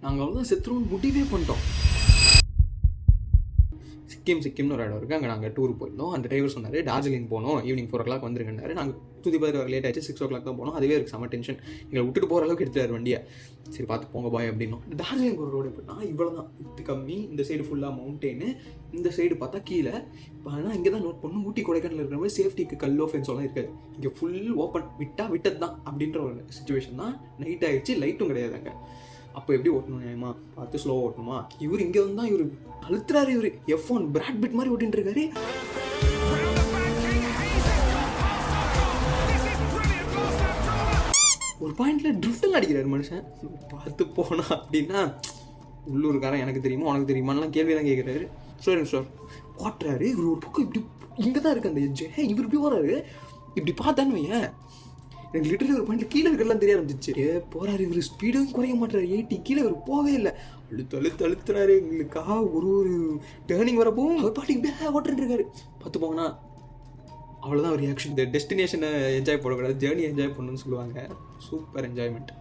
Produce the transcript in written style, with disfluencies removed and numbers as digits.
நாங்கள் அவ்வளோதான் செத்துருவோம்னு முடிவே பண்ணிட்டோம். சிக்கிம்னு ஒரு இடம் இருக்குது, அங்கே நாங்கள் டூர் போயிருந்தோம். அந்த டிரைவர் சொன்னார் டார்ஜிலிங் போகணும், ஈவினிங் 4 o'clock வந்துருங்கன்னாரு. நாங்கள் துதிபார் லேட் ஆகிடுச்சு, 6 o'clock தான் போனோம். அதுவே இருக்குது செம்ம டென்ஷன். எங்களை விட்டுட்டு போகிற அளவுக்கு எடுத்துட்டார் வண்டியை. சரி பார்த்து போங்க பாய் அப்படின்னோம். டார்ஜிலிங் ஒரு ரோடு எப்படின்னா இவ்வளோ தான், விட்டு கம்மி. இந்த சைடு ஃபுல்லாக மவுண்டெயின், இந்த சைடு பார்த்தா கீழே. இப்போ ஆனால் இங்கே தான் நோட் பண்ணணும், ஊட்டி கொடைக்கானல் இருக்கிற மாதிரி சேஃப்டிக்கு கல்லோ ஃபென்ஸோலாம் இருக்காது. இங்கே ஃபுல் ஓப்பன், விட்டது தான் அப்படின்ற ஒரு சுச்சுவேஷன் தான். நைட் ஆகிடுச்சு, லைட்டும் கிடையாது அங்கே. அப்போ எப்படி ஓட்டணும் நியாயமா, பார்த்து ஸ்லோவாக ஓட்டணுமா? இவர் இங்கே வந்து தான் இவர் அழுத்துறாரு. இவர் F1 பிராட் பிட் மாதிரி ஓட்டின்னு இருக்காரு. ஒரு பாயிண்ட்ல ட்ரிஃப்டில் அடிக்கிறாரு மனுஷன். பார்த்து போனா அப்படின்னா உள்ளூர்காரன் எனக்கு தெரியுமா உனக்கு தெரியுமான்லாம் கேள்வி தான் கேட்குறாரு. சார் ஓட்டுறாரு. இவர் ஒரு பக்கம் இப்படி இங்கே தான் இருக்குது அந்த எஜ்ஜு. இவர் இப்படி போகிறாரு. இப்படி பார்த்தான்னு வையன், எனக்கு லிட்டரலி ஒரு பாயிண்ட்ல கீழே இருக்கிறலாம் தெரிய ஆரம்பிச்சிச்சு. போறாரு இவர், ஸ்பீடும் குறைய மாட்டாரு. 80 கீழே இவர் போவே இல்லை. அழுத்துறாரு. எங்களுக்காக ஒரு டேர்னிங் வரப்போ அவர் பாட்டுக்கு ஓட்டுட்டு இருக்காரு. பார்த்து போங்கன்னா அவ்வளோதான் ஒரு ரியாக்ஷன். இந்த டெஸ்டினேஷனை என்ஜாய் பண்ணக்கூடாது, ஜேர்னி என்ஜாய் பண்ணணும்னு சொல்லுவாங்க. Super enjoyment.